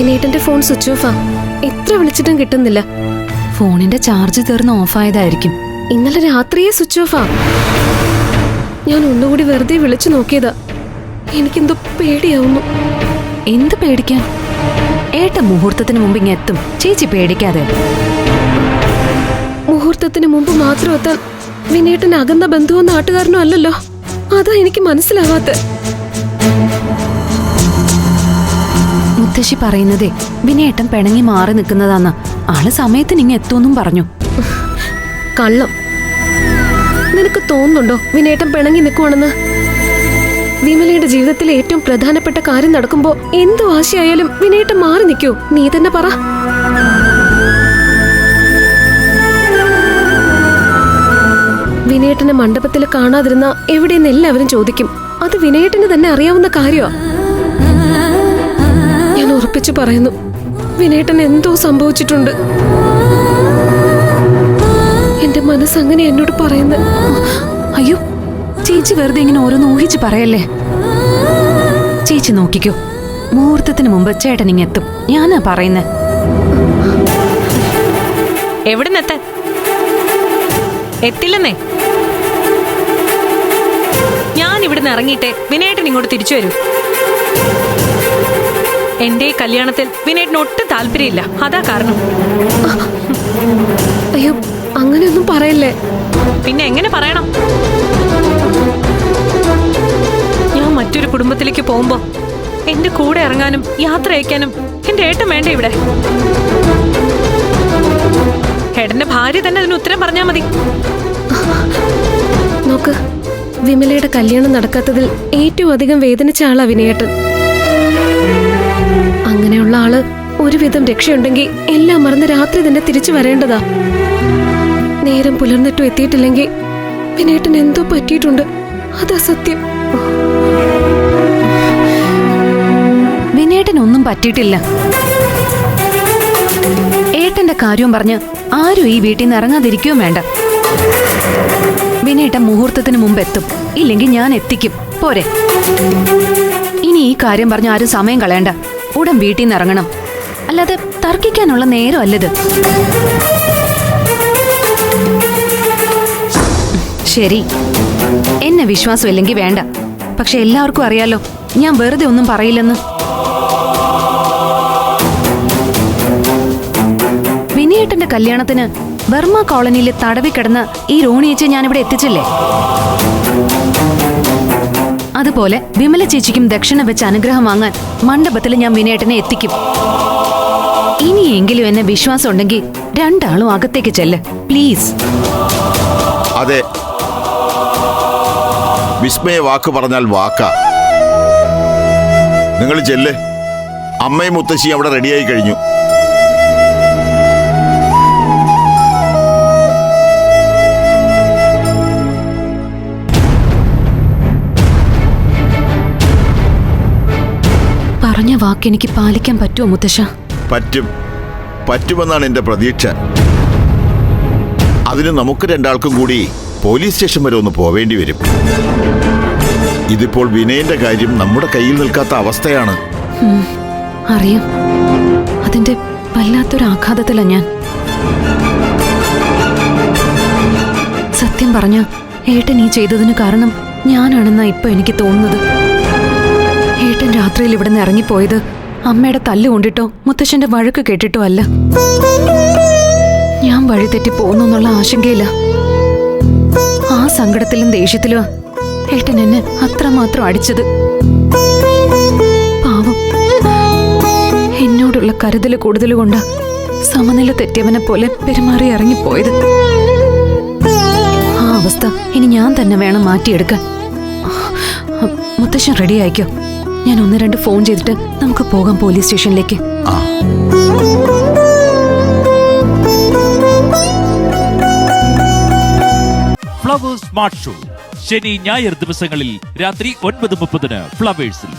വിനേട്ടന്റെ phone switch ഓഫാ. എത്ര വിളിച്ചിട്ടും കിട്ടുന്നില്ല. ഫോണിന്റെ ചാർജ് തീർന്ന് ഓഫായതായിരിക്കും. ഇന്നലെ രാത്രിയെ സ്വിച്ച് ഓഫാ. ഞാൻ ഒന്നുകൂടി വെറുതെ വിളിച്ചു നോക്കിയതാ. എനിക്കെന്തോ പേടിയാവുന്നു. എന്ത് പേടിക്കാൻ? ഏട്ടൻ മുഹൂർത്തത്തിന് മുമ്പ് ഇങ്ങ് എത്തും. ചേച്ചി പേടിക്കാതെ. മുഹൂർത്തത്തിന് മുമ്പ് മാത്രം എത്താൻ വിനേട്ടൻ അകന്ന ബന്ധുവോ നാട്ടുകാരനോ അല്ലല്ലോ. അതാ എനിക്ക് മനസ്സിലാവാത്ത. മുത്തശ്ശി പറയുന്നതേ വിനേട്ടൻ പിണങ്ങി മാറി നിൽക്കുന്നതാന്ന്. ആള് സമയത്തിന് ഇങ്ങ് എത്തുമെന്നും പറഞ്ഞു. കള്ളം. നിനക്ക് തോന്നുന്നുണ്ടോ വിനേട്ടൻ പിണങ്ങി നിൽക്കുവാണെന്ന്? വിമലയുടെ ജീവിതത്തിലെ ഏറ്റവും പ്രധാനപ്പെട്ട കാര്യം നടക്കുമ്പോ എന്ത് വാശിയായാലും വിനേട്ടൻ മാറി നിൽക്കൂ? നീ തന്നെ പറ. വിനേട്ടനെ മണ്ഡപത്തിൽ കാണാതിരുന്ന എവിടെയെന്ന് എല്ലാവരും ചോദിക്കും. അത് വിനേട്ടന് തന്നെ അറിയാവുന്ന കാര്യമാ. ഞാൻ ഉറപ്പിച്ചു പറയുന്നു, വിനേട്ടൻ എന്തോ സംഭവിച്ചിട്ടുണ്ട്. എന്റെ മനസ്സങ്ങനെ എന്നോട് പറയുന്നത്. അയ്യോ, ചേച്ചി വെറുതെ ഇങ്ങനെ ഓരോന്ന് ഊഹിച്ച് പറയല്ലേ. ചേച്ചി നോക്കിക്കോ, മുഹൂർത്തത്തിന് മുമ്പ് ചേട്ടൻ ഇങ്ങെത്തും. ഞാനാ പറയുന്നേ. എവിടുന്നെത്താൻ? എത്തില്ലെന്നേ. ഞാൻ ഇവിടുന്ന് ഇറങ്ങിയിട്ടേ വിനേട്ടൻ ഇങ്ങോട്ട് തിരിച്ചു വരൂ. എന്റെ കല്യാണത്തിൽ വിനേട്ടന് ഒട്ടും താല്പര്യമില്ല. അതാ കാരണം. അയ്യോ, അങ്ങനെയൊന്നും പറയല്ലേ. പിന്നെ എങ്ങനെ പറയണം? ഞാൻ മറ്റൊരു കുടുംബത്തിലേക്ക് പോകുമ്പോ എന്റെ കൂടെ ഇറങ്ങാനും യാത്ര അയക്കാനും എന്റെ ഏട്ടൻ വേണ്ട ഇവിടെ. ഏട്ടന്റെ ഭാര്യ തന്നെ അതിന് ഉത്തരം പറഞ്ഞാ മതി. നോക്ക്, വിമലയുടെ കല്യാണം നടക്കാത്തതിൽ ഏറ്റവും അധികം വേദനിച്ച ആളാ വിനയേട്ടൻ. അങ്ങനെയുള്ള ആള് ഒരുവിധം രക്ഷയുണ്ടെങ്കിൽ എല്ലാം മറന്ന് രാത്രി തന്നെ തിരിച്ചു വരേണ്ടതാ. നേരം പുലർന്നിട്ടും എത്തിയിട്ടില്ലെങ്കിൽ വിനയേട്ടൻ എന്തോ പറ്റിയിട്ടുണ്ട്. അതാ സത്യം. വിനേട്ടനൊന്നും പറ്റിയിട്ടില്ല. ഏട്ടന്റെ കാര്യവും പറഞ്ഞ് ആരും ഈ വീട്ടിൽ നിന്ന് ഇറങ്ങാതിരിക്കുകയും വേണ്ട. വിനേട്ടൻ മുഹൂർത്തത്തിന് മുമ്പ് എത്തും. ഇല്ലെങ്കിൽ ഞാൻ എത്തിക്കും. പോരെ? ഇനി ഈ കാര്യം പറഞ്ഞ് ആരും സമയം കളയണ്ട. ഉടൻ വീട്ടിൽ നിന്ന് ഇറങ്ങണം. അല്ലാതെ തർക്കിക്കാനുള്ള നേരം അല്ലത്. ശരി, എന്നെ വിശ്വാസമില്ലെങ്കിൽ വേണ്ട. പക്ഷെ എല്ലാവർക്കും അറിയാലോ ഞാൻ വെറുതെ ഒന്നും പറയില്ലെന്ന്. വിനയേട്ടന്റെ കല്യാണത്തിന് ബർമ കോളനിയിലെ തടവി കിടന്ന ഈ റോണിയേച്ചെ ഞാനിവിടെ എത്തിച്ചില്ലേ? അതുപോലെ വിമല ചേച്ചിക്കും ദക്ഷിണ വെച്ച് അനുഗ്രഹം വാങ്ങാൻ മണ്ഡപത്തിൽ ഞാൻ വിനയേട്ടനെ എത്തിക്കും. ഇനിയെങ്കിലും എന്നെ വിശ്വാസം ഉണ്ടെങ്കിൽ രണ്ടാളും അകത്തേക്ക് ചെല്ല് പ്ലീസ്. അതെ, വിസ്മയ വാക്ക് പറഞ്ഞാൽ വാക്കാ. നിങ്ങൾ ചെല്ല്. അമ്മയും മുത്തശ്ശി അവിടെ റെഡിയായി കഴിഞ്ഞു. പറഞ്ഞ വാക്ക് എനിക്ക് പാലിക്കാൻ പറ്റുമോ മുത്തശ്ശ? പറ്റുമെന്നാണ് എന്റെ പ്രതീക്ഷ. അതിന് നമുക്ക് രണ്ടാൾക്കും കൂടി പോലീസ് സ്റ്റേഷൻ വരെ ഒന്ന് പോവേണ്ടി വരും. ഇതിപ്പോൾ വിനയന്റെ കാര്യം നമ്മുടെ കയ്യിൽ നിൽക്കാത്ത അവസ്ഥയാണ്. അറിയാം, അതിന്റെ വല്ലാത്തൊരു ആഘാതത്തിലാ ഞാൻ. സത്യം പറഞ്ഞ ഏട്ടൻ ഈ ചെയ്തതിന് കാരണം ഞാനാണെന്നാ ഇപ്പൊ എനിക്ക് തോന്നുന്നത്. ഏട്ടൻ രാത്രിയിൽ ഇവിടെ നിന്ന് ഇറങ്ങിപ്പോയത് അമ്മയുടെ തല്ല് കൊണ്ടിട്ടോ മുത്തശ്ശന്റെ വഴക്ക് കേട്ടിട്ടോ അല്ല. ഞാൻ വഴിതെറ്റി പോകുന്നു എന്നുള്ള ആശങ്കയില്ല. ആ സങ്കടത്തിലും ദേഷ്യത്തിലും ഏട്ടൻ എന്നെ അത്രമാത്രം അടിച്ചത്. പാവം, എന്നോടുള്ള കരുതല് കൂടുതലുകൊണ്ടാ സമനില തെറ്റിയവനെ പോലെ പെരുമാറി ഇറങ്ങിപ്പോയത്. ആ അവസ്ഥ ഇനി ഞാൻ തന്നെ വേണം മാറ്റിയെടുക്കാൻ. മുത്തശ്ശൻ റെഡി ആയിക്കോ. ഞാൻ 1-2 ഫോൺ ചെയ്തിട്ട് നമുക്ക് പോകാം പോലീസ് സ്റ്റേഷനിലേക്ക്. ഫ്ലവേഴ്സ് സ്മാർട്ട് ഷോ ശനി ഞായർ ദിവസങ്ങളിൽ രാത്രി 9:30 ഫ്ലവേഴ്സിൽ.